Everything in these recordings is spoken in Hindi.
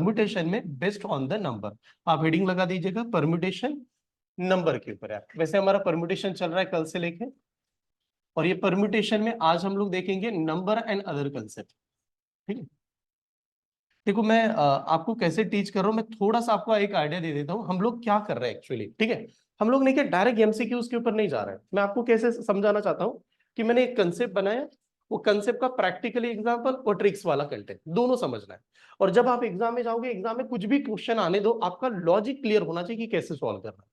परम्यूटेशन में बेस्ड ऑन द नंबर। आप हेडिंग लगा दीजिएगा परम्यूटेशन नंबर के ऊपर है। वैसे हमारा परम्यूटेशन चल रहा है कल से लेके, और ये परम्यूटेशन में आज हम लोग देखेंगे नंबर एंड अदर कंसेप्ट। ठीक है, देखो मैं आपको कैसे टीच कर रहा हूँ, मैं थोड़ा सा आपको एक आइडिया दे देता हूँ हम लोग क्या कर रहे हैं एक्चुअली। ठीक है, हम लोग नहीं क्या डायरेक्ट एमसीक्यूज के ऊपर नहीं जा रहे हैं। मैं आपको कैसे समझाना चाहता हूँ कि मैंने एक कंसेप्ट बनाया, वो कंसेप्ट का प्रैक्टिकली एग्जांपल और ट्रिक्स वाला कंटेंट दोनों समझना है। और जब आप एग्जाम में जाओगे, एग्जाम में कुछ भी क्वेश्चन आने दो, आपका लॉजिक क्लियर होना चाहिए कि कैसे सॉल्व करना है।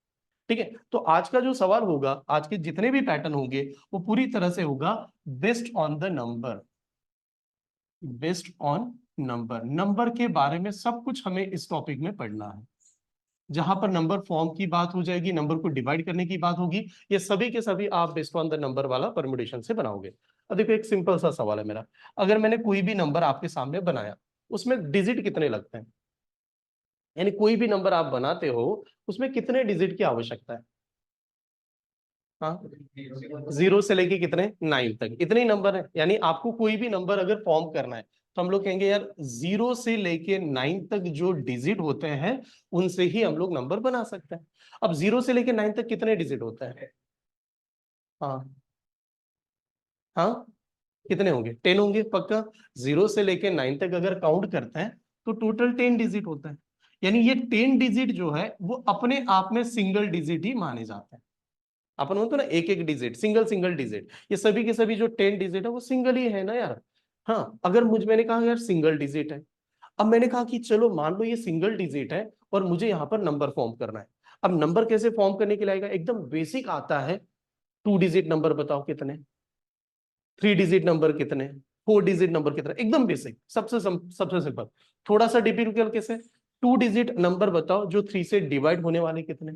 ठीक है, तो आज का जो सवाल होगा, आज के जितने भी पैटर्न होंगे, वो पूरी तरह से होगा based on the number. Based on number, number के बारे में सब कुछ हमें इस टॉपिक में पढ़ना है। जहां पर नंबर फॉर्म की बात हो जाएगी, नंबर को डिवाइड करने की बात होगी, ये सभी के सभी आप बेस्ड ऑन द नंबर वाला परम्यूटेशन से बनाओगे। अब देखो एक सिंपल सा सवाल है मेरा, अगर मैंने कोई भी नंबर आपके सामने बनाया, उसमें डिजिट कितने लगते हैं? यानी कोई भी नंबर आप बनाते हो, उसमें कितने डिजिट की आवश्यकता है? हाँ, 0 से लेके कितने 9 तक, इतने ही नंबर है। यानी आपको कोई भी नंबर अगर फॉर्म करना है, तो हम लोग कहेंगे यार 0 से लेके 9 तक जो डिजिट होते हैं, उनसे ही हम लोग नंबर बना सकते हैं। अब 0 से लेके 9 तक कितने डिजिट होते हैं? हाँ हाँ, कितने होंगे? 10 होंगे पक्का। 0 से लेके 9 तक अगर काउंट करते हैं, तो टोटल 10 डिजिट होता है। यानी ये 10 डिजिट जो है, वो अपने आप में सिंगल डिजिट ही माने जाते हैं। अपन बोलते ना एक एक डिजिट, सिंगल सिंगल डिजिट, ये सभी के सभी जो 10 डिजिट है, वो सिंगल ही है ना यार। हाँ, अगर मैंने कहा यार सिंगल डिजिट है, अब मैंने कहा कि चलो मान लो ये सिंगल डिजिट है और मुझे यहाँ पर नंबर फॉर्म करना है। अब नंबर कैसे फॉर्म करने के लिए आएगा? एकदम बेसिक आता है। 2 डिजिट नंबर बताओ कितने, 3 डिजिट नंबर कितने, 4 डिजिट नंबर कितने, एकदम बेसिक, सबसे सिंपल। थोड़ा सा डिफिकल्ट कैसे? 2 डिजिट नंबर बताओ जो 3 से डिवाइड होने वाले कितने,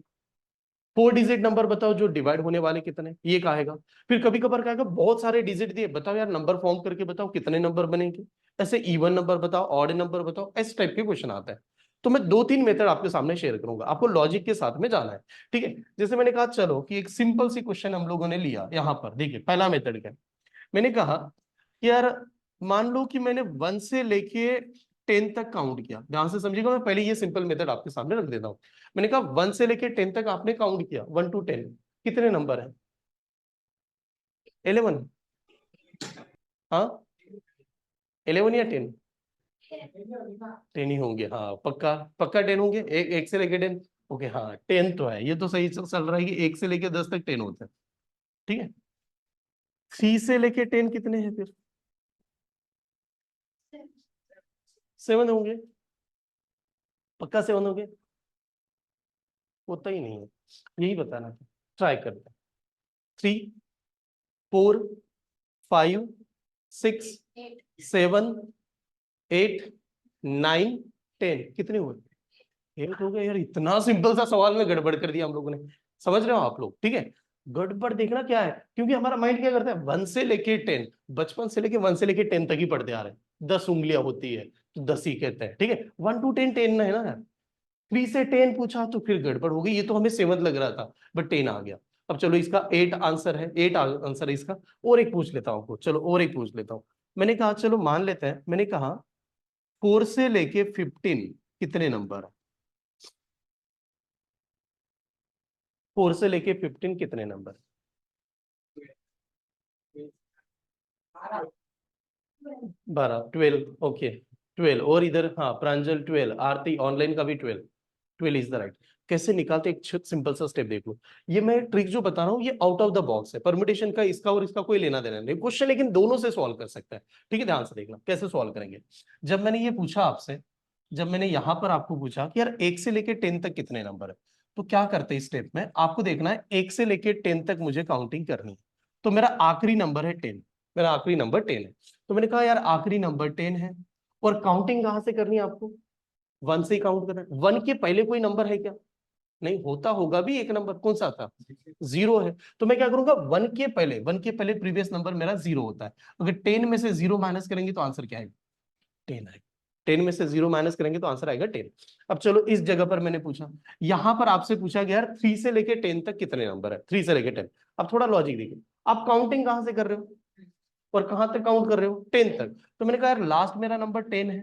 4 डिजिट नंबर बताओ जो डिवाइड होने वाले कितने, ये कहेगा। फिर कभी कभार कहेगा बहुत सारे डिजिट दिए, बताओ यार नंबर फॉर्म करके बताओ कितने नंबर बनेंगे। ऐसे इवन नंबर बताओ, ऑड नंबर बताओ, इस टाइप के क्वेश्चन आता है। तो मैं 2-3 मेथड आपके सामने शेयर करूंगा, आपको लॉजिक के साथ में जाना है। ठीक है, जैसे मैंने कहा चलो कि एक सिंपल सी क्वेश्चन हम लोगों ने लिया यहां पर। देखिए पहला मेथड क्या है, मैंने कहा कि यार मान लो कि मैंने 1 से लेके 10 तक काउंट किया। ध्यान से समझिएगा, मैं पहले ये सिंपल मेथड आपके सामने रख देता हूं। मैंने कहा 1 से लेके 10 तक आपने काउंट किया, 1 to 10 कितने नंबर है? 11। हाँ, 11 या 10? 10 ही होंगे, हाँ पक्का पक्का 10 होंगे। एक से लेके 10। ओके हाँ, 10 तो है, ये तो सही चल रहा है कि 1 से लेके 10 तक 10 होते हैं। ठीक है, 3 से लेके 10 कितने हैं फिर? 7 होंगे, पक्का 7 होंगे। होता ही नहीं है, यही बताना था। ट्राई करते हैं। 3, 4, 5, 6, 7, 8, 9, 10 कितने हुए? 8 हो गए यार। इतना सिंपल सा सवाल में गड़बड़ कर दिया हम लोगों ने। समझ रहे हो आप लोग? ठीक है, गड़बड़ देखना क्या है, क्योंकि हमारा माइंड क्या करता है, 1 से लेके 10, बचपन से लेके 1 से लेके 10 तक ही पढ़ते आ रहे हैं। 10 उंगलियां होती है तो 10 ही कहते हैं। ठीक है, 1 to 10 10 है ना यार। 3 से 10 पूछा तो फिर गड़बड़ हो गई। ये तो हमें 7 लग रहा था, बट 10 आ गया। अब चलो इसका 8 आंसर है, 8 आंसर है इसका। और एक पूछ लेता हूँ आपको, चलो और एक पूछ लेता हूँ। मैंने कहा चलो मान लेते हैं, मैंने कहा 4 से लेके 15 कितने नंबर है? 4 से लेके 15 कितने नंबर? 12, 12। ओके 12, और इधर हाँ प्रांजल 12, आरती ऑनलाइन का भी 12। 12 इज द राइट। कैसे निकालते, एक सिंपल सा स्टेप देख लो। ये मैं ट्रिक जो बता रहा हूँ, ये आउट ऑफ द बॉक्स है। परम्यूटेशन का इसका और इसका कोई लेना देना नहीं क्वेश्चन, लेकिन दोनों से सॉल्व कर सकता है। ठीक है, ध्यान से देखना कैसे सॉल्व करेंगे। जब मैंने ये पूछा आपसे, जब मैंने यहां पर आपको पूछा कि यार 1 से लेके 10 तक कितने नंबर है, तो क्या करते हैं इस स्टेप में, आपको देखना है 1 से लेके 10 तक मुझे काउंटिंग करनी है। तो मेरा आखिरी नंबर है 10, मेरा आखिरी नंबर 10 है। तो मैंने कहा यार आखिरी नंबर 10 है, और काउंटिंग कहां से करनी है आपको? 1 से ही काउंट करना है। 1 के पहले कोई नंबर है क्या? नहीं, होता होगा भी एक नंबर, कौन सा था? 0 है। तो मैं क्या करूंगा, 1 के पहले प्रीवियस नंबर मेरा 0 होता है। अगर 10 में से 0 माइनस करेंगे तो आंसर क्या आएगा? 10 आएगा। 10 में से 0 माइनस करेंगे तो आंसर आएगा 10। अब चलो इस जगह पर मैंने पूछा, यहां पर आपसे पूछा गया यार 3 से लेके 10 तक कितने नंबर है? 3 से लेके 10। अब थोड़ा लॉजिक देखिए, आप काउंटिंग कहां से कर रहे हो और कहां तक काउंट कर रहे हो? 10 तक। तो मैंने कहा यार लास्ट मेरा नंबर 10 है,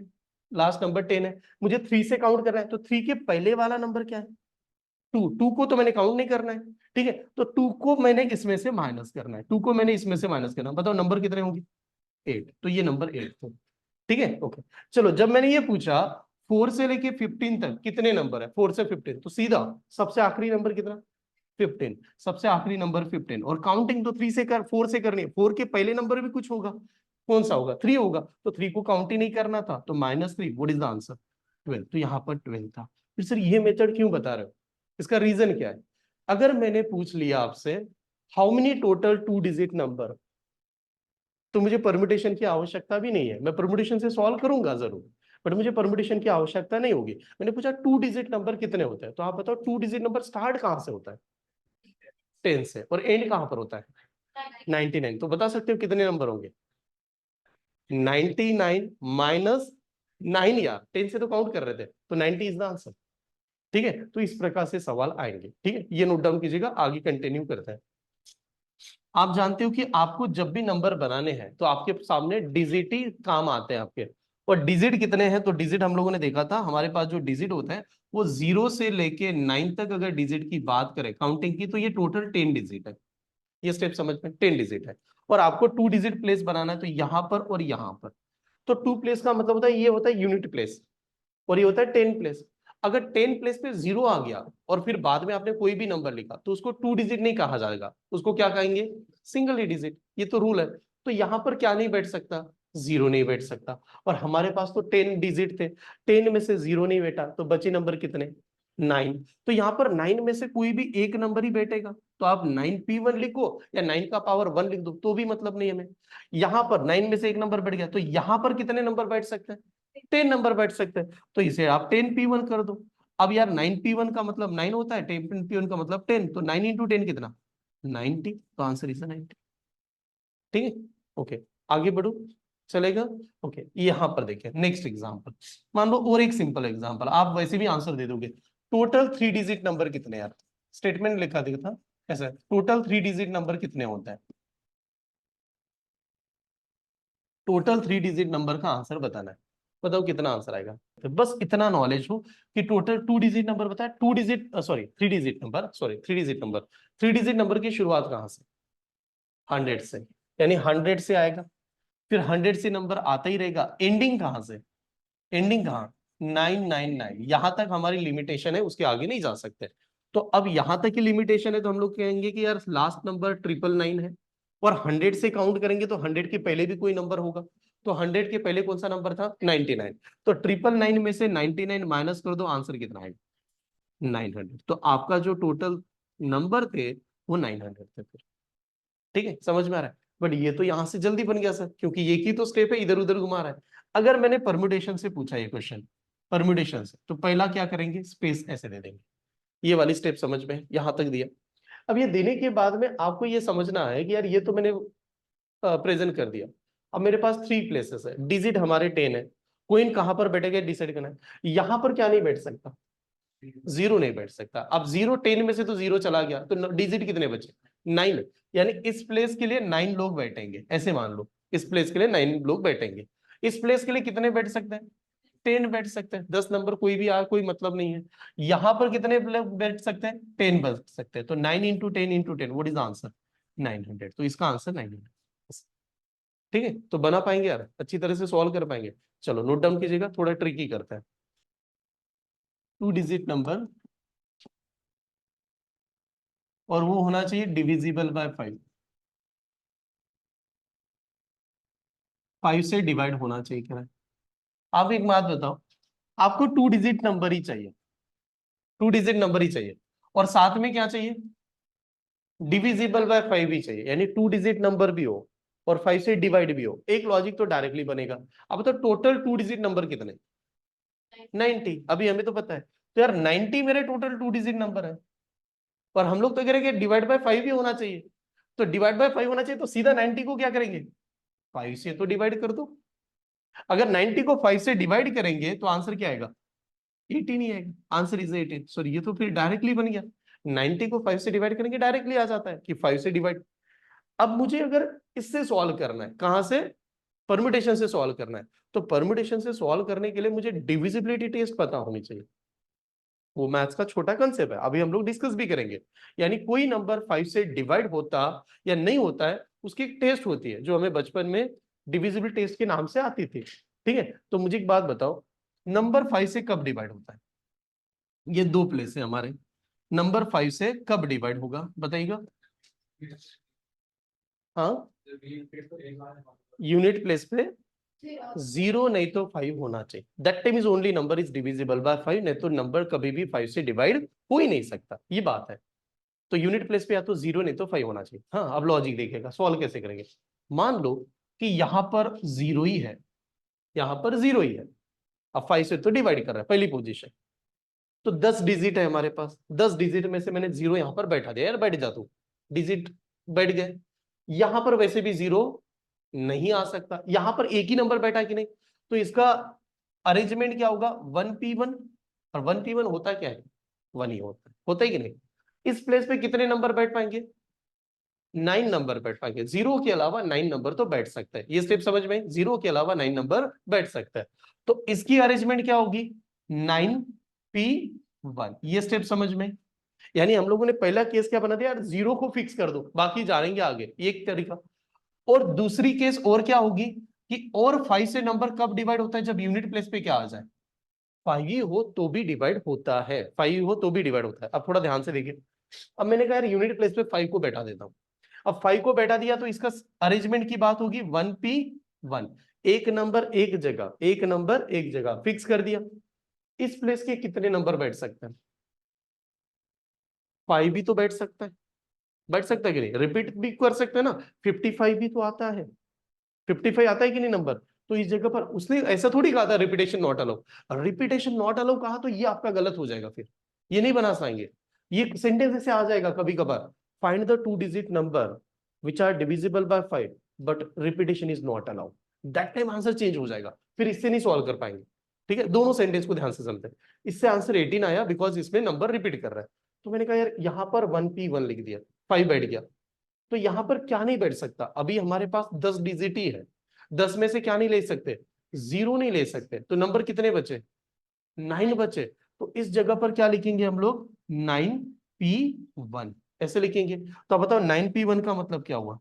लास्ट नंबर 10 है, मुझे 3 से काउंट करना है, तो 3 के पहले वाला नंबर क्या है? 2 को तो मैंने काउंट नहीं करना है, ठीक है, तो 2 को मैंने इसमें से माइनस करना है, 2 को मैंने इसमें से माइनस करना है, बताओ नंबर कितने होंगे? 8, तो ये नंबर 8 थे, ठीक है, ओके। चलो जब मैंने ये पूछा 4 से लेके 15 तक कितने नंबर है, 4 से 15, तो सीधा सबसे आखिरी नंबर कितना? 15, सबसे आखिरी नंबर 15, और काउंटिंग तो 3 से कर 4 से करनी है, 4 के पहले नंबर भी कुछ होगा, कौन सा होगा? 3 होगा, तो 3 को काउंट ही नहीं करना था, तो -3, व्हाट इज द आंसर? 12, तो यहाँ पर 12 था। फिर सर ये मेथड क्यों बता रहे हो, इसका रीजन क्या है? अगर मैंने पूछ लिया आपसे how many total 2 digit number, तो मुझे परम्यूटेशन की आवश्यकता भी नहीं है, मैं परम्यूटेशन से सॉल्व करूंगा जरूर, बट मुझे परम्यूटेशन की आवश्यकता नहीं होगी। मैंने पूछा 2 डिजिट नंबर कितने होते हैं, तो आप बताओ 2 डिजिट नंबर स्टार्ट कहां से होता है? 10 से, और एंड कहां पर होता है? 99, तो बता सकते हो कितने नंबर होंगे? 99 माइनस 9, यार 10 से तो काउंट कर रहे थे, तो 90 इज द आंसर, ठीक है। तो इस प्रकार से सवाल आएंगे, ठीक है, ये नोट डाउन कीजिएगा, आगे कंटिन्यू करते हैं। आप जानते हो कि आपको जब भी नंबर बनाने हैं तो आपके सामने डिजिट ही काम आते हैं आपके, और डिजिट कितने हैं? तो डिजिट हम लोगों ने देखा था, हमारे पास जो डिजिट होता है वो 0 से लेके 9 तक, अगर डिजिट की बात करें काउंटिंग की, तो ये टोटल 10 डिजिट है। ये स्टेप समझ में, 10 डिजिट है, और आपको 2 डिजिट प्लेस बनाना है, तो यहां पर और यहां पर। तो 2 प्लेस का मतलब होता है, ये होता है यूनिट प्लेस, और ये होता है 10 प्लेस। अगर 10 प्लेस पे 0 आ गया और फिर बाद में आपने कोई भी नंबर लिखा, तो उसको 2 डिजिट नहीं कहा जाएगा, उसको क्या कहेंगे? सिंगल ही डिजिट, ये तो रूल है। तो यहां पर क्या नहीं बैठ सकता? 0 नहीं बैठ सकता, और हमारे पास तो 10 डिजिट थे, 10 में से 0 नहीं बैठा, तो बचे नंबर कितने? 9। तो यहाँ पर 9 में से कोई भी एक नंबर ही बैठेगा, तो आप 9p1 लिखो या 9 का पावर 1 लिख दो, तो भी मतलब नहीं हमें। यहां पर 9 में से एक नंबर बैठ गया, तो यहां पर कितने नंबर बैठ सकते हैं? 10 नंबर बैठ सकते हैं, तो इसे आप 10p1 कर दो। अब यार 9p1 का मतलब 9 होता है, 10p1 का मतलब 10, तो 9 इंटू 10 कितना? 90, तो आंसर इज 90, ठीक है, ओके। आगे बढ़ो, चलेगा, ओके। यहां पर देखिए नेक्स्ट एग्जांपल, मान लो और एक सिंपल एग्जांपल, आप वैसे भी आंसर दे दोगे। टोटल 3 डिजिट नंबर कितने यार? स्टेटमेंट लिखा देखा था ऐसा, टोटल 3 डिजिट नंबर कितने होता है? टोटल 3 डिजिट नंबर का आंसर बताना है, बताओ कितना आंसर आएगा? तो बस इतना नॉलेज हो कि टोटल 2 डिजिट नंबर बताया, 2 digit sorry 3 digit number, sorry 3 digit number, 3 digit number की शुरुआत कहां से? 100 से, यानी 100 से आएगा, फिर 100 से नंबर आता ही रहेगा, एंडिंग कहां से? एंडिंग कहां? 999, यहां तक हमारी लिमिटेशन है, उसके आगे नहीं जा सकते। तो अब यहां तक की लिमिटेशन है, तो हम लोग कहेंगे कि यार लास्ट नंबर 999 है, और 100 से काउंट करेंगे तो 100 के पहले भी कोई नंबर होगा, तो 100 के पहले कौन सा नंबर था? 99, तो 999 में से 99 माइनस कर दो, आंसर कितना आएगा? 900, तो आपका जो टोटल नंबर थे वो 900 थे फिर, ठीक है, समझ में आ रहा है? बट ये तो यहां से जल्दी बन गया सर, क्योंकि एक ही तो स्टेप है, इधर उधर घुमा रहा है। अगर मैंने परम्यूटेशन से पूछा ये क्वेश्चन, परम्यूटेशन से, तो पहला क्या करेंगे? स्पेस ऐसे दे देंगे, ये वाली स्टेप समझ में, यहां तक दिया। अब ये देने के बाद में आपको ये समझना है कि यार ये तो मैंने प्रेजेंट कर दिया, अब मेरे पास 3 प्लेसेस है, डिजिट हमारे 10 है, कोइन कहां पर बैठेगा डिसाइड करना है। यहां पर क्या नहीं बैठ सकता? 0 नहीं बैठ सकता। अब 0 10 में से तो 0 चला गया, तो डिजिट कितने बचे? 9, यानी इस प्लेस के लिए 9 लोग बैठेंगे, ऐसे मान लो इस प्लेस के लिए 9 लोग बैठेंगे। इस प्लेस के लिए कितने बैठ सकते हैं? 10 बैठ सकते हैं, 10 नंबर कोई भी आ, कोई मतलब नहीं है। यहां पर कितने लोग बैठ सकते हैं? 10 बैठ सकते हैं, तो 9 into 10 into 10, what is the answer? 900, तो इसका आंसर 900, ठीक है। तो बना पाएंगे यार, अच्छी तरह से सॉल्व कर पाएंगे? चलो नोट डाउन कीजिएगा, थोड़ा ट्रिकी करता है। 2 डिजिट नंबर, और वो होना चाहिए डिविजिबल बाय 5, 5 से डिवाइड होना चाहिए, कह रहा है। आप एक बात बताओ, आपको 2 डिजिट नंबर ही चाहिए, 2 डिजिट नंबर ही चाहिए, और साथ में क्या चाहिए? डिविजिबल बाय 5 ही चाहिए, यानी 2 डिजिट नंबर भी हो और 5 से डिवाइड भी हो, एक लॉजिक तो डायरेक्टली बनेगा। अब तो टोटल 2 डिजिट नंबर कितने? 90, अभी हमें तो पता है, तो यार 90 मेरे टोटल 2 डिजिट नंबर है, और हम लोग तो कह रहे हैं कि डिवाइड बाय 5 ही होना चाहिए, तो डिवाइड बाय 5 होना चाहिए, तो सीधा 90 को क्या करेंगे? 5 से तो डिवाइड कर दो। अगर 90 को 5 से डिवाइड करेंगे तो आंसर क्या आएगा? 18 ही आएगा, आंसर इज 18, सॉरी ये तो फिर डायरेक्टली बन गया, 90 को 5 से डिवाइड करेंगे डायरेक्टली आ जाता है कि 5 से डिवाइड। अब मुझे अगर इससे सॉल्व करना है, कहां से? परम्यूटेशन से सॉल्व करना है, तो परम्यूटेशन से सॉल्व करने के लिए मुझे डिविजिबिलिटी टेस्ट पता होनी चाहिए। वो मैथ्स का छोटा कंसेप्ट है, अभी हम लोग डिस्कस भी करेंगे। यानी कोई नंबर 5 से डिवाइड होता या नहीं होता है, उसकी एक टेस्ट होती है जो हमें बचपन में डिविजिबल टेस्ट के नाम से आती थी। ठीक है, तो मुझे एक बात बताओ, नंबर 5 से कब डिवाइड होता है? ये दो प्लेस है हमारे, नंबर 5 से कब डिवाइड होगा बताइएगा। हाँ, यूनिट प्लेस पे 0 नहीं तो 5 होना चाहिए। That time is only number is divisible by 5, नहीं तो नंबर कभी भी 5 से डिवाइड हो ही नहीं सकता, ये बात है। तो यूनिट प्लेस पे या तो 0 नहीं तो 5 होना चाहिए। हाँ, अब लॉजिक देखिएगा, सॉल्व कैसे करेंगे। मान लो कि यहां पर 0 ही है, यहां पर 0 ही है, अब 5 से तो डिवाइड कर रहा है, पहली पोजीशन। तो 10 डिजिट है हमारे पास, 10 डिजिट में से मैंने 0 यहां पर बैठा दिया, यार बैठ जा तू, डिजिट बैठ गए। यहां पर वैसे भी 0 नहीं आ सकता, यहां पर एक ही नंबर बैठा कि नहीं, तो इसका अरेंजमेंट क्या होगा, 1p1। और 1p1 होता क्या है, 1 ही होता है कि नहीं। इस प्लेस पे कितने नंबर बैठ पाएंगे, 9 नंबर बैठ पाएंगे। 0 के अलावा 9 नंबर तो बैठ सकता है, ये स्टेप समझ में, 0 के अलावा 9 नंबर बैठ सकता है। तो इसकी अरेंजमेंट क्या होगी, 9p1, ये स्टेप समझ में। यानी हम लोगों ने पहला केस क्या बना दिया यार, 0 को फिक्स कर दो, बाकी जानेंगे आगे, ये एक तरीका। और दूसरी केस और क्या होगी कि और 5 से नंबर कब डिवाइड होता है, जब यूनिट प्लेस पे क्या आ जाए, 5 ही हो तो भी डिवाइड होता है, 5 हो तो भी डिवाइड होता है। अब थोड़ा ध्यान से देखिए, अब मैंने कहा यार यूनिट प्लेस पे 5 को बैठा देता हूं। अब 5 को बैठा दिया तो इसका अरेंजमेंट की बात होगी 1p1, एक नंबर एक जगह, एक नंबर एक जगह फिक्स कर दिया। इस प्लेस के कितने नंबर बैठ सकते हैं, 5 भी तो बैठ सकता है, बैठ सकता है कि नहीं, रिपीट भी कर सकते हैं ना, 55 भी तो आता है, 55 आता है कि नहीं नंबर। तो इस जगह पर उसने ऐसा थोड़ी कहा था repetition not allow, repetition not allow कहा तो ये आपका गलत हो जाएगा, फिर ये नहीं बना पाएंगे। ये सेंटेंस ऐसे आ जाएगा कभी कभार, find the 2 digit number which are divisible by 5 but repetition is not allowed, that time answer change हो जाएगा, फिर इससे नहीं सॉल्व कर पाएंगे। ठीक है, दोनों सेंटेंस को ध्यान से समझते हैं। इससे आंसर 18 आया बिकॉज इसमें नंबर रिपीट कर रहा है। तो मैंने कहा यार यहां पर 1p1 लिख दिया, 5 बैठ गया। तो यहां पर क्या नहीं बैठ सकता, अभी हमारे पास 10 डिजिट ही है, 10 में से क्या नहीं ले सकते, 0 नहीं ले सकते, तो नंबर कितने बचे, 9 बचे। तो इस जगह पर क्या लिखेंगे हम लोग, 9p1 ऐसे लिखेंगे। तो अब बताओ 9p1 का मतलब क्या हुआ,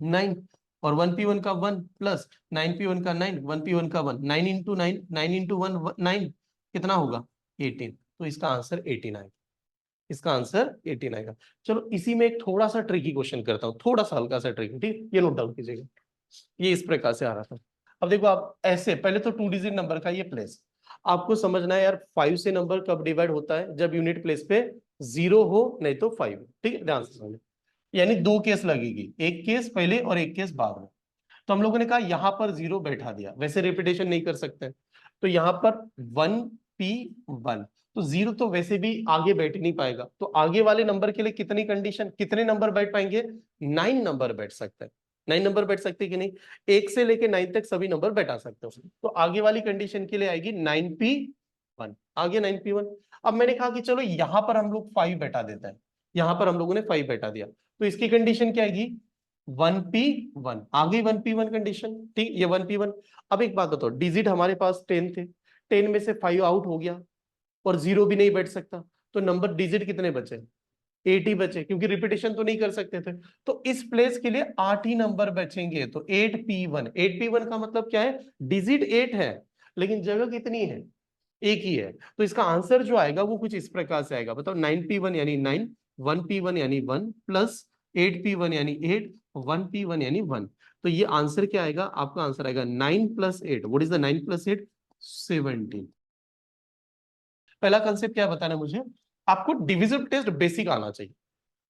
9, और 1p1 का 1 प्लस 9p1 का 9, 1p1 का 1, 9 इंटू 9, 9 इंटू 1 9, कितना होगा 18। तो इसका आंसर 18 आएगा, इसका आंसर 18 आएगा। चलो इसी में एक थोड़ा सा ट्रिकी क्वेश्चन करता हूं, थोड़ा सा हल्का सा ट्रिकी, ठीक, ये नोट डाउन कीजिएगा। ये इस प्रकार से आ रहा था। अब देखो आप ऐसे, पहले तो 2 डिजिट नंबर का ये प्लेस आपको समझना है यार, 5 से नंबर कब डिवाइड होता है, जब यूनिट प्लेस पे 0 हो नहीं तो 5। ठीक है, ध्यान से समझो, यानी दो केस लगेगी, एक केस पहले और एक केस बाद में। तो हम लोगों ने कहा यहां पर 0 बैठा दिया, वैसे रिपीटेशन नहीं कर सकते, तो यहां पर 1p1, तो 0 तो वैसे भी आगे बैठ नहीं पाएगा, तो आगे वाले नंबर के लिए कितनी कंडीशन, कितने नंबर बैठ पाएंगे, 9 नंबर बैठ सकते हैं, 9 नंबर बैठ सकते हैं कि नहीं, 1 से लेके 9 तक सभी नंबर बैठा सकते हो। तो आगे वाली कंडीशन के लिए आएगी 9p1, आगे 9p1। अब मैंने कहा कि चलो यहां पर हम लोग 5 बैठा देते हैं, यहां पर हम लोगों ने 5 बैठा दिया, तो इसकी कंडीशन क्या आएगी, 1p1, आ गई 1p1 कंडीशन। ठीक, ये 1p1। अब एक बात बताओ, डिजिट हमारे पास 10 थे, 10 में से 5 आउट हो गया और 0 भी नहीं बैठ सकता, तो नंबर डिजिट कितने बचे, 8 ही बचे, क्योंकि रिपीटेशन तो नहीं कर सकते थे। तो इस प्लेस के लिए 8 ही नंबर बचेंगे, तो 8p1, 8p1 का मतलब क्या है, डिजिट 8 है लेकिन जगह कितनी है, एक ही है। तो इसका आंसर जो आएगा वो कुछ इस प्रकार से आएगा, बताओ 9p1 यानी 9, 1p1 यानी 1 प्लस 8p1 यानी 8, 1p1 यानी 1। तो ये आंसर क्या आएगा, आपका आंसर आएगा 9 plus 8, what is the 9 plus 8, 17। पहला कंसेप्ट क्या बताना मुझे, आपको डिविजिबल टेस्ट बेसिक आना चाहिए,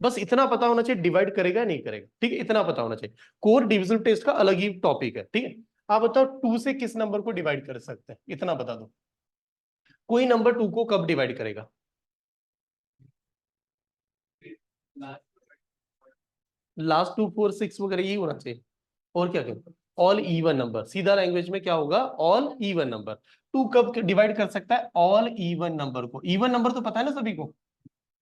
बस इतना पता होना चाहिए डिवाइड करेगा नहीं करेगा, ठीक है, इतना पता होना चाहिए। कोर डिविजिबल टेस्ट का अलग ही टॉपिक है, ठीक है। आप बताओ 2 से किस नंबर को डिवाइड कर सकते हैं, इतना बता दो, कोई नंबर 2 को कब डिवाइड करेगा, लास्ट 2 4 6 वगैरह यही होना चाहिए, और क्या करें, ऑल इवन नंबर, सीधा लैंग्वेज में क्या होगा, ऑल इवन नंबर। 2 कब डिवाइड कर सकता है, ऑल इवन नंबर को, इवन नंबर तो पता है ना सभी को,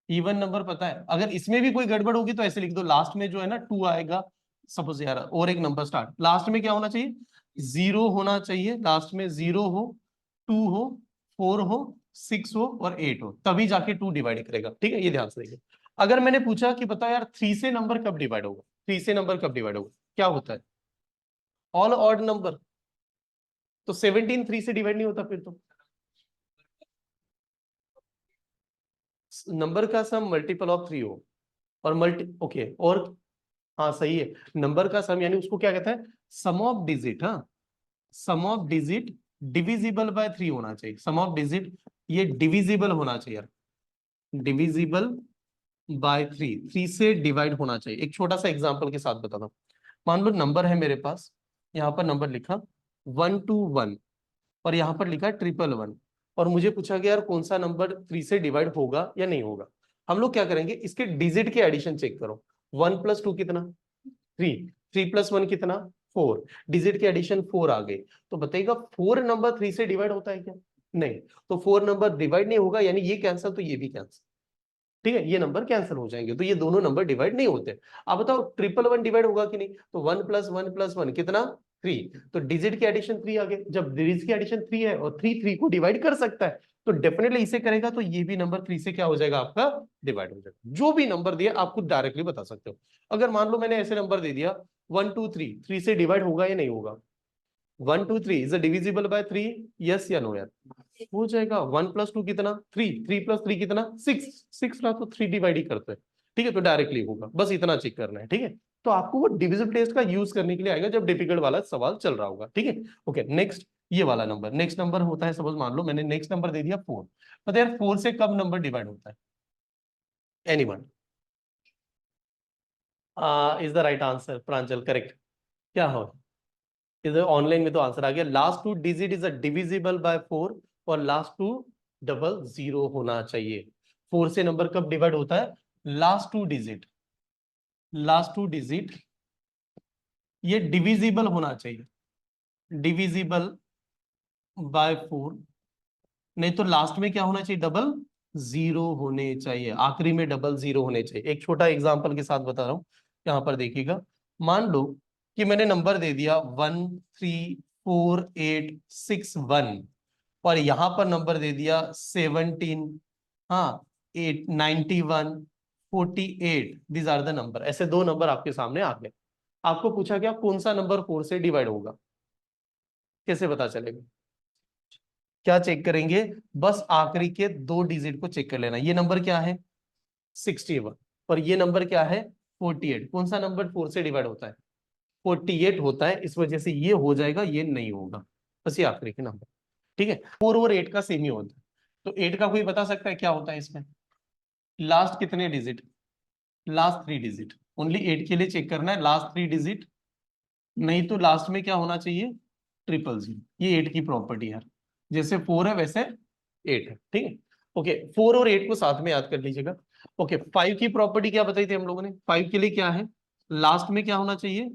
इवन नंबर पता है। अगर इसमें भी कोई गड़बड़ होगी तो ऐसे लिख दो, लास्ट में जो है ना 2 आएगा, सपोज यार और एक नंबर स्टार्ट, लास्ट में क्या होना चाहिए, 0 होना चाहिए, लास्ट में 0 हो, 2 हो, 4 हो, 6 हो और 8 हो, तभी जाके 2 डिवाइड करेगा। ठीक है, ये ध्यान से देखिए। अगर मैंने पूछा कि बताओ यार 3 से नंबर कब डिवाइड होगा, 3 से नंबर कब डिवाइड होगा, क्या होता है, ऑल ऑड नंबर, तो 17 3 से डिवाइड नहीं होता फिर तो। नंबर का सम मल्टीपल ऑफ 3 हो, और मल्टी ओके और हाँ सही है, नंबर का सम यानी उसको क्या कहते हैं, सम ऑफ डिजिट। हाँ, sum of digit divisible by 3 होना चाहिए, सम ऑफ डिजिट ये डिविजिबल होना चाहिए यार, डिविजिबल बाय 3, 3 से डिवाइड होना चाहिए। एक छोटा सा एग्जांपल के साथ बताता हूँ। मान लो नंबर है मेरे पास, यहाँ पर नंबर लिखा 121 और यहाँ पर लिखा 111 और मुझे पूछा गया यार कौन सा नंबर 3 से डिवाइड होगा या नहीं होगा। हम लोग क्या करेंगे, इसके डिजिट के एडिशन चेक करो। 1 + 2 कितना, 3, 3 + 1 कितना, 4, डिजिट के एडिशन 4 आ गए, तो बताइएगा 4 नंबर 3 से डिवाइड होता है क्या, नहीं, तो 4 नंबर डिवाइड नहीं होगा, यानी ये कैंसिल तो ये भी कैंसिल। ठीक है, ये नंबर कैंसिल हो जाएंगे, तो ये दोनों नंबर डिवाइड नहीं होते। अब बताओ 111 डिवाइड होगा कि नहीं, तो 1 + 1 + 1 कितना, 3, तो डिजिट के एडिशन 3 आ गए। जब डिजिट के एडिशन 3 है और 3 3 को डिवाइड कर सकता है, तो डेफिनेटली इसे करेगा, तो ये भी नंबर 3 से क्या हो जाएगा आपका, डिवाइड हो जाएगा। जो भी नंबर दिया आप खुद डायरेक्टली बता सकते हो। अगर मान लो मैंने ऐसे नंबर दे दिया 1 2 3, 3 से डिवाइड होगा या नहीं होगा, 1 2 3 इज डिविजिबल बाय 3, यस या नो यार, हो जाएगा। 1 + 2 कितना, 3, 3 + 3 कितना, 6, 6 ना तो 3 डिवाइड ही करते हैं। ठीक है, तो डायरेक्टली होगा, बस इतना चेक करना है। ठीक है, तो आपको वो डिविजिबल टेस्ट का यूज करने के लिए आएगा जब डिफिकल्ट वाला सवाल चल रहा होगा। ठीक है, ओके नेक्स्ट, ये वाला नंबर, नेक्स्ट नंबर होता है, सपोज मान लो मैंने नेक्स्ट नंबर दे दिया 4, पता यार 4 से कब नंबर डिवाइड होता है, anyone is the right answer, Pranjal correct, क्या हो, इधर ऑनलाइन में तो आंसर आ गया, last 2 digit is a divisible by 4 और लास्ट 2 डबल 0 होना चाहिए। 4 से नंबर कब डिवाइड होता है, लास्ट 2 डिजिट, लास्ट 2 डिजिट ये डिविजिबल होना चाहिए, डिविजिबल बाय 4, नहीं तो लास्ट में क्या होना चाहिए, डबल 0 होने चाहिए, आखिरी में डबल 0 होने चाहिए। एक छोटा एग्जांपल के साथ बता रहा हूं, यहां पर देखिएगा। मान लो कि मैंने नंबर दे दिया 13486 और यहां पर नंबर दे दिया 17, हाँ 891 48, दीज आर द नंबर। ऐसे दो नंबर आपके सामने आ गए, आपको पूछा गया कौन सा नंबर 4 से डिवाइड होगा, कैसे पता चलेगा, क्या चेक करेंगे, बस आखिरी के 2 डिजिट को चेक कर लेना। ये नंबर क्या है 61 और ये नंबर क्या है 48, कौन सा नंबर 4 से डिवाइड होता है, 48 होता है, इस वजह से ये हो जाएगा, ये नहीं होगा, बस ये आखिरी के नंबर। ठीक है, 4 और 8 का सेम ही होता है, तो 8 का कोई बता सकता है क्या होता है इसमें, लास्ट कितने डिजिट, लास्ट 3 डिजिट, ओनली 8 के लिए चेक करना है, लास्ट 3 डिजिट, नहीं तो लास्ट में क्या होना चाहिए, 000, ये 8 की प्रॉपर्टी है, जैसे 4 है वैसे 8 है। ठीक है, ओके 4 और 8 को साथ में याद कर लीजिएगा। ओके 5 की प्रॉपर्टी क्या बताई थी हम लोगों ने, 5 के लिए क्या है, लास्ट में क्या होना चाहिए,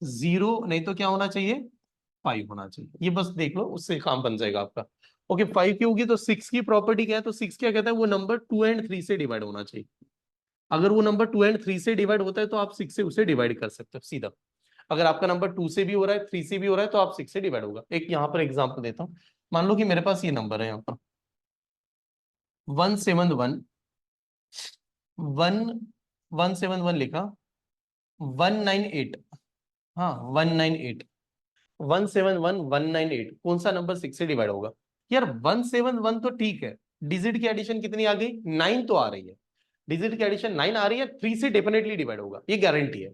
0, नहीं तो क्या होना चाहिए, 5 होना चाहिए, ये बस देख लो, उससे काम बन जाएगा आपका। ओके 5 की होगी तो 6 की प्रॉपर्टी क्या है, तो 6 क्या कहता है, वो नंबर 2 एंड 3 से डिवाइड होना चाहिए। अगर वो नंबर 2 एंड 3 से डिवाइड होता है तो आप 6 से उसे डिवाइड कर सकते हो सीधा। अगर आपका नंबर 2 से भी हो रहा है 3 से भी हो रहा है तो आप 6 से डिवाइड होगा। एक यहाँ पर एग्जांपल देता हूँ, मान लो कि मेरे पास ये नंबर है यहाँ पर 171, 1 171 लिखा, 198, हाँ 198, 171 198, कौन सा नंबर 6 से डिवाइड होगा यार, 171 तो ठीक है, डिजिट की एडिशन कितनी आ गई, 9 तो आ रही है, डिजिट की एडिशन 9 आ रही है, 3 से डेफिनेटली डिवाइड होगा, ये गारंटी है।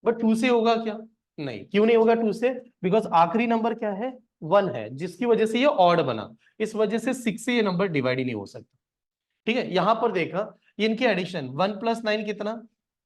बट 2 से होगा क्या, नहीं, क्यों नहीं होगा 2 से, बिकॉज आखिरी नंबर क्या है, 1 है, जिसकी वजह से ये ऑड बना, इस वजह से 6 से ये नंबर डिवाइड ही नहीं हो सकता। ठीक है, यहां पर देखा, ये इनकी एडिशन 1 + 9 कितना,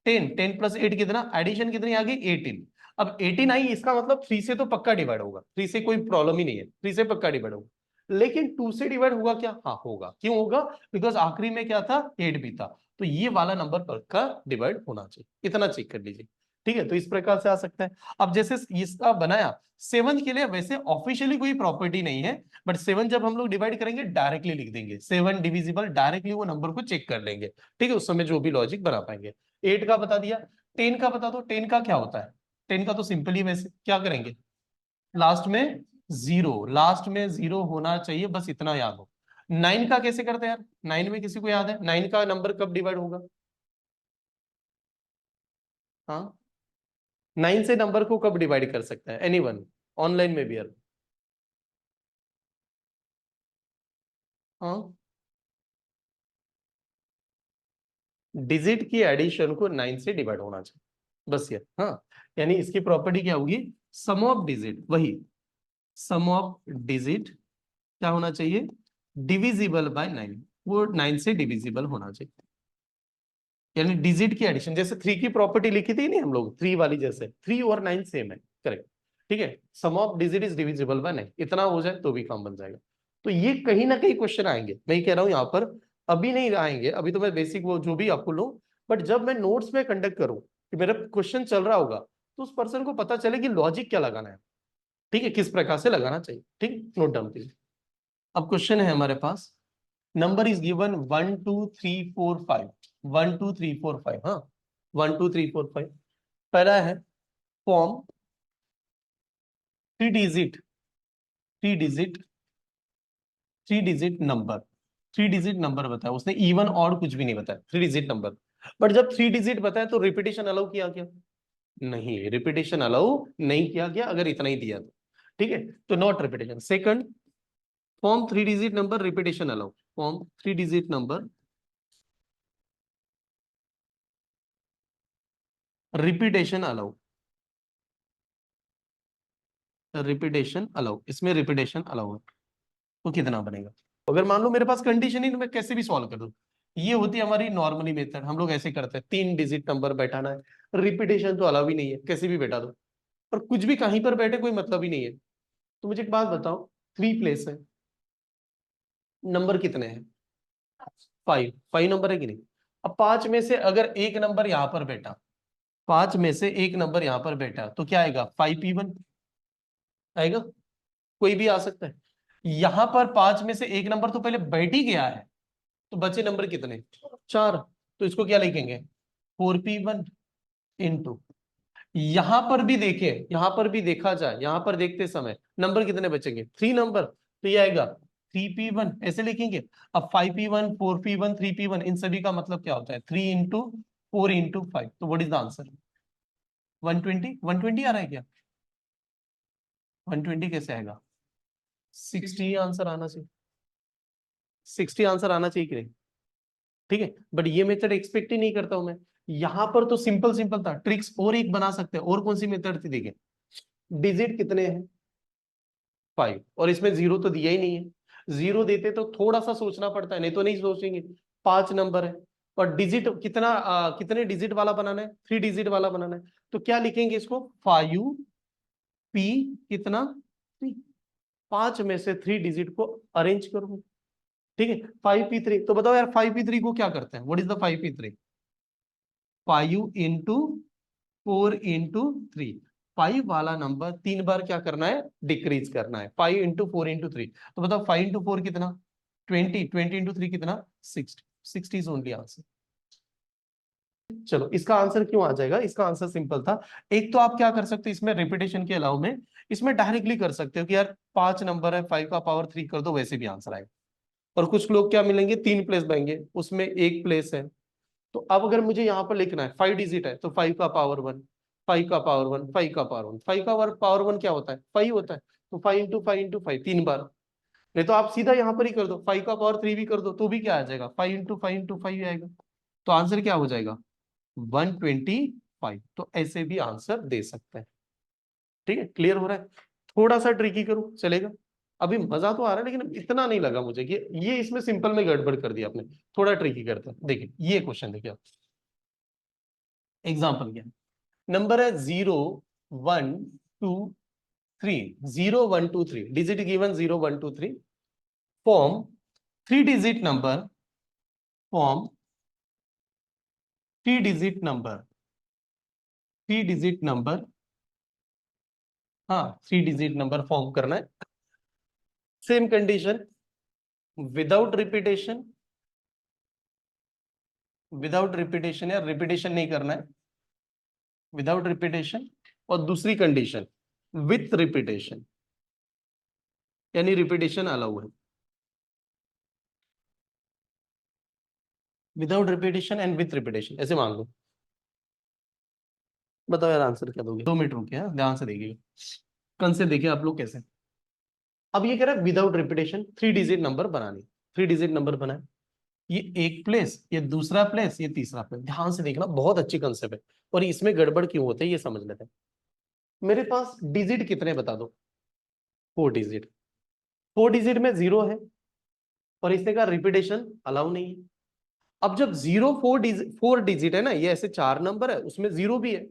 10, 10 + 8 कितना, एडिशन कितनी आ गई 18। अब 18 आई, इसका मतलब 3 से तो पक्का डिवाइड होगा, 3 से कोई प्रॉब्लम ही नहीं है, 3 से पक्का डिवाइड होगा। लेकिन 2 से डिवाइड होगा क्या, हाँ होगा, क्यों होगा, बिकॉज आखिरी में क्या था, 8 भी था, तो ये वाला नंबर पक्का डिवाइड होना चाहिए, इतना चेक कर लीजिए। ठीक है, तो इस प्रकार से आ सकता है। अब जैसे इसका बनाया 7 के लिए, वैसे ऑफिशियली कोई प्रॉपर्टी नहीं है, बट 7 जब हम लोग डिवाइड करेंगे डायरेक्टली लिख देंगे 7 डिविजिबल, डायरेक्टली वो नंबर को चेक कर लेंगे। ठीक है, उस समय जो भी लॉजिक बना पाएंगे। 8 का बता दिया, 10 का बता दो, 10 का क्या होता है, 10 का तो सिंपल ही, वैसे क्या करेंगे, लास्ट में जीरो, लास्ट में जीरो होना चाहिए, बस इतना याद हो। 9 का कैसे करते हैं यार, 9 में किसी को याद है 9 का नंबर कब डिवाइड होगा? हाँ, 9 से नंबर को कब डिवाइड कर सकते हैं, एनीवन, ऑनलाइन में भी यार? हाँ, डिजिट की एडिशन को 9 से डिवाइड होना चाहिए, बस ये। हाँ, यानी इसकी प्रॉपर्टी क्या होगी, सम ऑफ डिजिट, वही सम ऑफ डिजिट क्या होना चाहिए, डिविजिबल बाय 9, वो 9 से डिविजिबल होना चाहिए। यानी डिजिट की एडिशन, जैसे 3 की प्रॉपर्टी लिखी थी नहीं हम लोग, 3 वाली, जैसे 3 और 9 सेम है, करेक्ट, ठीक है, sum of digit is divisible by 9, इतना हो जाए तो भी काम बन जाएगा। तो ये कहीं ना कहीं क्वेश्चन आएंगे, मैं कह रहा हूं यहाँ पर, अभी नहीं आएंगे, अभी तो मैं बेसिक वो जो भी आपको लूं, बट जब मैं नोट्स में कंडक्ट करूं कि मेरा क्वेश्चन चल रहा होगा, तो उस पर्सन को पता चले कि लॉजिक क्या लगाना है, ठीक है, किस प्रकार से लगाना चाहिए, ठीक, नोट डाउन कीजिए। अब क्वेश्चन है हमारे पास, नंबर इज गिवन 1 2 3 4 5, 1 2 3 4 5, हाँ, 1 2 3 4 5। पहला है form three digit, three digit, three digit number, three digit number बताया उसने, इवन और कुछ भी नहीं बताया, थ्री डिजिट नंबर। बट जब थ्री डिजिट बताया तो रिपीटेशन अलाउ किया क्या? नहीं, रिपीटेशन अलाउ नहीं किया गया, अगर इतना ही दिया तो, ठीक है, तो not repetition. Second, form three digit number, repetition allow, form three digit number, repetition allow, repetition allow, इसमें रिपीटेशन अलाउ है, तो कितना बनेगा? अगर मान लो मेरे पास कंडीशन ही, तो मैं कैसे भी सॉल्व कर दूं। ये होती है हमारी नॉर्मली मेथड, हम लोग ऐसे करते हैं, 3 डिजिट नंबर बैठाना है, रिपीटेशन तो अलाउ ही नहीं है, कैसे भी बैठा दो, और कुछ भी कहीं पर बैठे कोई मतलब ही नहीं है। तो मुझे एक बात बताओ, 3 प्लेस है, नंबर कितने हैं? 5, 5 नंबर है कि नहीं? अब 5 में से अगर एक नंबर यहां पर बैठा, 5 में से एक नंबर यहां पर बैठा, तो क्या आएगा, 5p1 आएगा, कोई भी आ सकता है। यहां पर 5 में से एक नंबर तो पहले बैठ ही गया है, तो बचे नंबर कितने, 4, तो इसको क्या लिखेंगे, 4p1 इंटू, यहां पर भी देखें, यहां पर भी देखा जाए, यहां पर देखते समय नंबर कितने बचेंगे, 3 नंबर, तो ये आएगा 3p1, ऐसे लिखेंगे। अब 5p1 4p1 3p1, इन सभी का मतलब क्या होता है, 3 इंटू 4 इंटू 5, तो व्हाट इज द आंसर, 120, 120 आ रहा है क्या, 120 कैसे आएगा, 60 आंसर आना चाहिए, 60 आंसर आना चाहिए कि नहीं, ठीक है। बट ये मेथड एक्सपेक्ट ही नहीं करता हूं मैं, यहां पर तो सिंपल सिंपल था, ट्रिक्स और एक बना सकते हैं, और कौन सी मेथड थी, देखिए, डिजिट कितने हैं, 5, और इसमें जीरो तो दिया ही नहीं है, जीरो देते तो थोड़ा सा सोचना पड़ता है, नहीं तो नहीं सोचेंगे, 5 नंबर है, और डिजिट कितना, कितने डिजिट वाला बनाना है, 3 डिजिट वाला बनाना है, तो क्या लिखेंगे इसको, 5p कितना 3, 5 में से 3 डिजिट को अरेंज करो, ठीक है, 5p3, तो बताओ यार 5p3 को क्या करते हैं, what is the 5p3, 5 into 4 into 3, 5 वाला नंबर 3 बार क्या करना है, डिक्रीज करना है, 5 इंटू 4 इंटू 3, तो बताओ 5 इंटू 4 कितना, 20, 20 इंटू 3 कितना, 60, 60 इज ओनली आंसर। चलो, इसका आंसर क्यों आ जाएगा, इसका आंसर सिंपल था। एक तो आप क्या कर सकते हो इसमें, रिपीटेशन के अलावा में, इसमें डायरेक्टली कर सकते हो कि यार 5 नंबर है, 5 का पावर 3 कर दो, वैसे भी आंसर आएगा। और कुछ लोग क्या मिलेंगे, 3 प्लेस बनेंगे, उसमें एक प्लेस है, तो अब अगर मुझे यहाँ पर लिखना है, 5 डिजिट है, तो 5 का पावर 1, 5 का पावर 1, 5 का पावर 1, 5 का पावर 1 क्या होता है, 5 होता है, तो 5 इंटू 5 इंटू 5, 3 बार। नहीं तो आप सीधा यहाँ पर ही कर दो, 5 का पावर 3 भी कर दो, तो भी क्या आ जाएगा, 5 इंटू 5 इंटू 5 आएगा, तो आंसर क्या हो जाएगा, 125। तो ऐसे भी आंसर दे सकते हैं, ठीक है, क्लियर हो रहा है? थोड़ा सा ट्रिकी करूं चलेगा, अभी मजा तो आ रहा है, लेकिन इतना नहीं लगा मुझे कि ये इसमें सिंपल में गड़बड़ कर दिया आपने, थोड़ा ट्रिकी करते हैं। देखिए ये क्वेश्चन देखिए आप, एग्जाम्पल क्या, नंबर है 0 1 2 3, 0 1 2 3, digit given 0 1 2 3, form three digit number, form three digit number, three digit number, हाँ, थ्री डिजिट नंबर फॉर्म करना है, same condition, without repetition, without repetition, या रिपीटेशन नहीं करना है, विदाउट रिपीटेशन, और दूसरी कंडीशन विथ रिपीटेशन, यानी रिपीटेशन अलाउ है, without repetition and with repetition, ऐसे मान लो। बताओ यार आंसर क्या दोगे? 2 मिनट रुके, हाँ ध्यान से देखिए, कंसेप्ट देखिए आप लोग कैसे। अब ये कह रहा है विदाउट रिपीटेशन 3 डिजिट नंबर बनानी, 3 डिजिट नंबर बनाए, ये एक प्लेस, ये दूसरा प्लेस, ये तीसरा प्लेस। ध्यान से देखना, बहुत अच्छी कंसेप्ट है, और इसमें गड़बड़ क्यों होते है ये समझ लेते हैं। मेरे पास डिजिट कितने बता दो? 4 डिजिट, 4 डिजिट में 0 है, और इसने कहा रिपीटेशन अलाउ नहीं है। अब जब 0 4 डिजिट है ना, ये ऐसे 4 नंबर है, उसमें 0 भी है,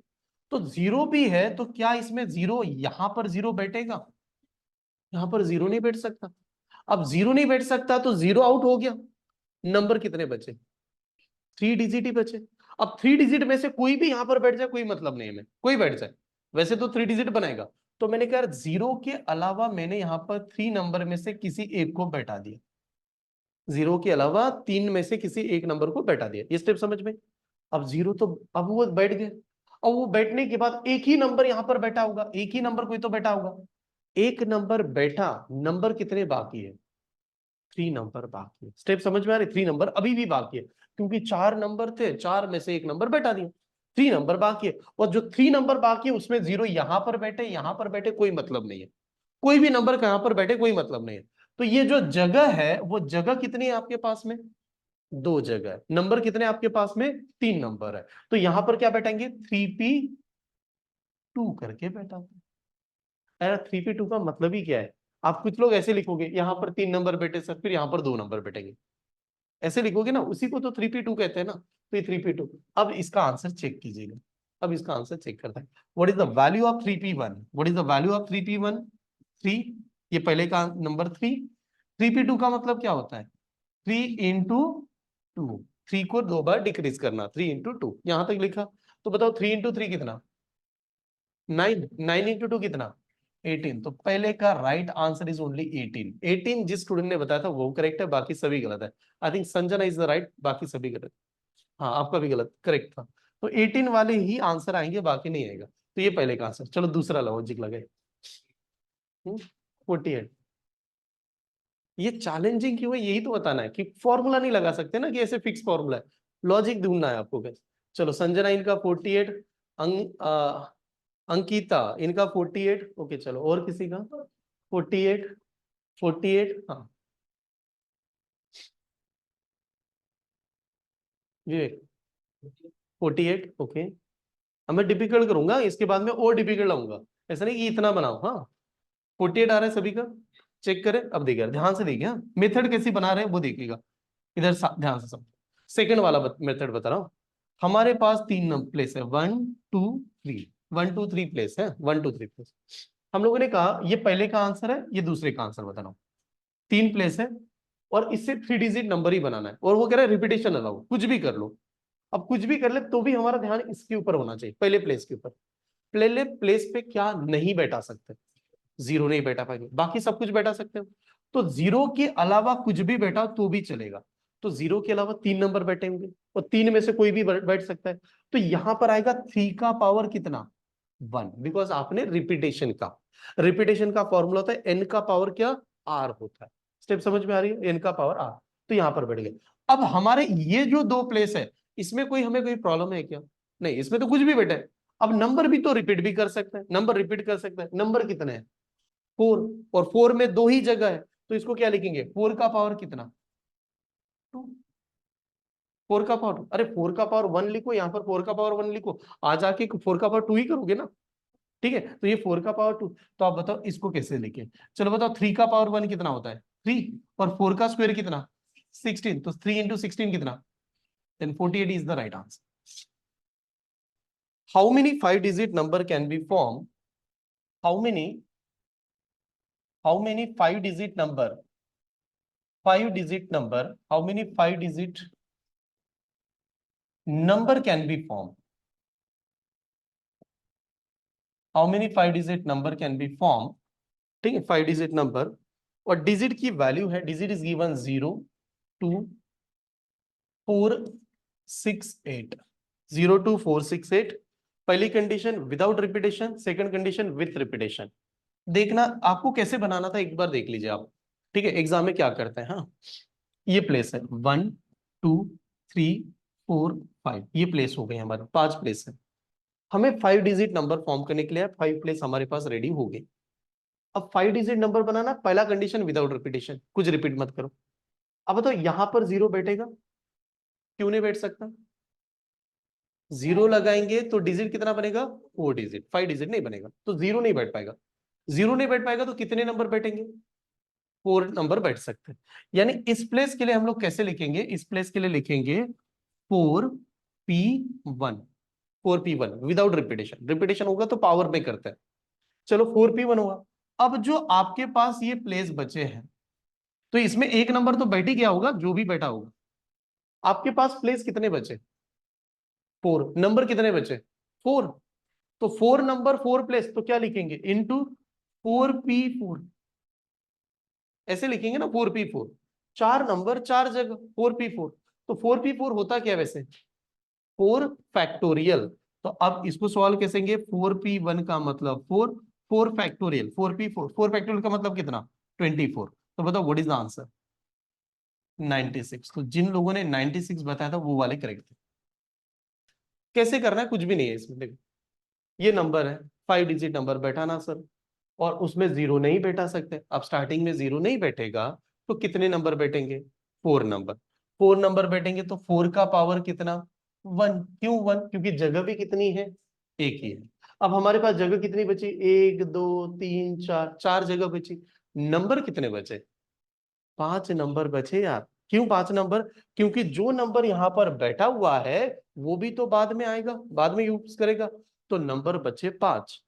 तो 0 भी है तो क्या इसमें 0 यहां पर 0 बैठेगा? यहां पर 0 नहीं बैठ सकता। अब 0 नहीं बैठ सकता तो 0 आउट हो गया, नंबर कितने बचे? 3 डिजिट ही बचे। अब 3 डिजिट में से कोई भी यहां पर बैठ जाए कोई मतलब नहीं है, कोई बैठ जाए, वैसे तो 3 डिजिट बनाएगा। तो मैंने कहा 0 के अलावा मैंने यहां पर 3 नंबर में से किसी एक को बैठा दिया, 0 के अलावा 3 में से किसी एक नंबर को बैठा दिया, ये स्टेप समझ में। अब 0 तो अब वो बैठ गए, और वो बैठने के बाद एक ही नंबर यहां पर बैठा होगा, एक ही नंबर कोई तो बैठा होगा, एक नंबर बैठा, नंबर कितने बाकी है? 3 नंबर बाकी है। स्टेप समझ में आ रही? 3 नंबर अभी भी बाकी है, क्योंकि 4 नंबर थे, 4 में से एक नंबर बैठा दिया, 3 नंबर बाकी है, और जो 3 नंबर बाकी है उसमें 0 यहां पर बैठे, यहां पर बैठे, कोई मतलब नहीं है, कोई भी नंबर कहां पर बैठे कोई मतलब नहीं है। तो ये जो जगह है वो जगह कितनी है आपके पास में? 2 जगह है। नंबर कितने आपके पास में? 3 नंबर है, तो यहां पर क्या बैठेंगे? 3p2 करके बैठा। अरे 3p2 का मतलब ही क्या है? आप कुछ लोग ऐसे लिखोगे, यहां पर 3 नंबर बैठे सर, फिर यहां पर 2 नंबर बैठेंगे, ऐसे लिखोगे ना, उसी को तो 3p2 कहते हैं ना। तो ये 3p2। अब इसका आंसर चेक कीजिएगा, अब इसका आंसर चेक करता है। What is the value of 3p1? What is the value of 3p1? 3, ये पहले का नंबर 3। 3p2 का मतलब क्या होता है? 3 into 2, 3 को 2 बार डिक्रीज करना, 3 into 2, यहां तक लिखा। तो बताओ 3 into 3 कितना? 9, 9 into 2 कितना? 18। तो पहले का राइट आंसर इज ओनली 18। 18 जिस स्टूडेंट ने बताया था वो करेक्ट है, बाकी सभी गलत है। I think Sanjana is the right, बाकी सभी गलत। हाँ आपका भी गलत, करेक्ट था। तो 18 वाले ही आंसर आएंगे, बाकी नहीं आएगा। तो ये पहले का आंसर। चलो दूसरा लॉजिक लगे। 48। ये चैलेंजिंग क्यों है यही तो बताना है, कि फॉर्मूला नहीं लगा सकते ना कि ऐसे फिक्स फॉर्मूला है, लॉजिक ढूंढना है आपको कैसे। चलो संजना इनका 48, अंकिता इनका 48, ओके चलो और किसी का 48, 48, हाँ विवेक 48, ओके। अब मैं डिफिकल्ट करूंगा, इसके बाद में और डिफिकल्ट लाऊंगा, ऐसा नहीं कि इतना बनाओ। हाँ 48 आ रहा है सभी का, चेक करें। अब देखिए ध्यान से देखिए, मेथड कैसी बना रहे हैं वो देखिएगा, इधर ध्यान से समझ। सेकेंड वाला मेथड बता रहा हूं। हमारे पास 3 प्लेस है, 1 2 3, 1 2 3 प्लेस है, 1 2 3 प्लेस। हम लोगों ने कहा ये पहले का आंसर है, ये दूसरे का आंसर बता रहा हूं। 3 प्लेस है, और इससे 3 डिजिट नंबर ही बनाना है, और वो कह रहा है रिपीटेशन अलाउ, कुछ भी कर लो। अब कुछ भी कर ले तो भी हमारा ध्यान इसके ऊपर होना चाहिए, पहले प्लेस के ऊपर। पहले प्लेस पे क्या नहीं बैठा सकते? 0 नहीं बैठा पाएंगे, बाकी सब कुछ बैठा सकते हो। तो 0 के अलावा कुछ भी बैठा तो भी चलेगा। तो 0 के अलावा 3 नंबर बैठे होंगे, और 3 में से कोई भी बैठ सकता है। तो यहां पर आएगा 3 का पावर कितना? 1, बिकॉज आपने रिपीटेशन का फॉर्मूला होता है n का पावर क्या? r होता है। स्टेप समझ में आ रही है? n का पावर r। तो यहां पर बैठ गए। अब हमारे ये जो 2 प्लेस है, इसमें कोई हमें कोई प्रॉब्लम है क्या? नहीं, इसमें तो कुछ भी बैठा है। अब नंबर भी तो रिपीट भी कर सकते हैं, नंबर रिपीट कर सकते हैं। नंबर कितने हैं? 4, और 4 में 2 ही जगह है, तो इसको क्या लिखेंगे? 4 का पावर कितना? 2। 4 का पावर, अरे 4 का पावर 1 लिखो, यहाँ पर 4 का पावर 1 लिखो, आ जाके 4 का पावर 2 ही करोगे ना। ठीक है, तो ये 4 का पावर 2। तो आप बताओ इसको कैसे लिखे? चलो बताओ 3 का पावर 1 कितना होता है? 3, और 4 का स्क्वायर कितना? 16। तो 3 into 16 कितना? Then 48 is the right answer. How many 5 digit number can be form? How many, how many 5 digit number, 5 digit number, how many 5 digit number can be formed? How many 5 digit number can be formed? ठीक है, 5 digit number, और डिजिट की वैल्यू है, डिजिट इज गिवन 0 2 4 6 8, 0 2 4 6 8, पहली condition without repetition, second condition with repetition. देखना आपको कैसे बनाना था, एक बार देख लीजिए आप, ठीक है। एग्जाम में क्या करते हैं, हाँ ये प्लेस है 1 2 3 4 5, ये प्लेस हो गए हमारे 5 प्लेस है। हमें 5 डिजिट नंबर फॉर्म करने के लिए 5 प्लेस हमारे पास रेडी हो गए। अब 5 डिजिट नंबर बनाना, पहला कंडीशन विदाउट रिपीटेशन, कुछ रिपीट मत करो। अब बताओ यहां पर 0 बैठेगा, क्यों नहीं बैठ सकता? 0 लगाएंगे तो डिजिट कितना बनेगा, 4 डिजिट, 5 डिजिट नहीं बनेगा, तो 0 नहीं बैठ पाएगा। 0 नहीं बैठ पाएगा तो कितने नंबर बैठेंगे, 4 नंबर बैठ सकते हैं। यानी इस प्लेस के लिए हम लोग कैसे लिखेंगे, इस प्लेस के लिए लिखेंगे 4p1, 4p1 without repetition. Repetition होगा तो पावर में करते हैं। चलो 4p1 होगा। अब जो आपके पास ये प्लेस बचे हैं, तो इसमें एक नंबर तो बैठ ही गया होगा, जो भी बैठा होगा। आपके पास प्लेस कितने बचे, 4 नंबर कितने बचे, 4। तो 4 नंबर 4 प्लेस, तो क्या लिखेंगे, इनटू 4p4, ऐसे लिखेंगे ना 4p4। 4 नंबर 4 जगह 4p4, तो 4p4 होता क्या वैसे, 4 फैक्टोरियल। तो अब इसको सॉल्व कैसे करेंगे, 4p1 का मतलब 4, 4 फैक्टोरियल, 4p4, 4 फैक्टोरियल का मतलब कितना, 24। तो बताओ व्हाट इज द आंसर, 96। तो जिन लोगों ने 96 बताया था वो वाले करेक्ट थे। कैसे करना है, कुछ भी नहीं है इसमें। देखो ये नंबर है, 5 डिजिट नंबर बैठाना सर, और उसमें 0 नहीं बैठा सकते। अब स्टार्टिंग में 0 नहीं बैठेगा तो कितने नंबर बैठेंगे, 4 नंबर। 4 नंबर बैठेंगे तो 4 का पावर कितना, 1। क्यों 1, क्योंकि जगह भी कितनी है, एक ही है। अब हमारे पास जगह कितनी बची, 1 2 3 4, 4 जगह बची। नंबर कितने बचे, 5 नंबर बचे यार। क्यों 5 नंबर, क्योंकि जो नंबर यहाँ पर बैठा हुआ है वो भी तो बाद में आएगा, बाद में यूज करेगा। तो नंबर बचे 5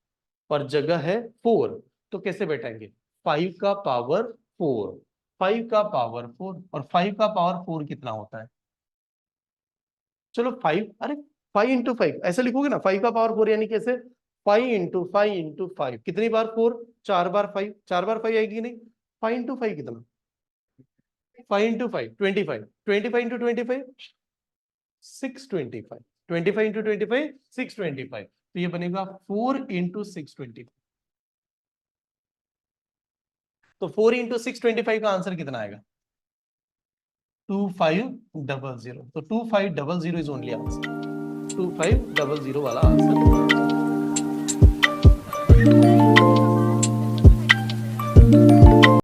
और जगह है 4, तो कैसे बैठाएंगे, 5 का पावर 4, 5 का पावर 4, और 5 का पावर 4 कितना होता है, चलो 5, अरे 5 इंटू 5 ऐसे लिखोगे ना, 5 का पावर 4 यानी कैसे, 5 इंटू 5 इंटू 5, कितनी बार 4, 4 बार 5, 4 बार 5 आएगी नहीं, 5 इंटू 5 कितना, 5 इंटू 5 25, 25 इंटू 25 625, 25 इंटू 25 625, तो ये बनेगा 4 इंटू 625। तो 4 इंटू 625 का आंसर कितना आएगा, 2500। तो 2500 इज ओनली आंसर, 2500 वाला आंसर।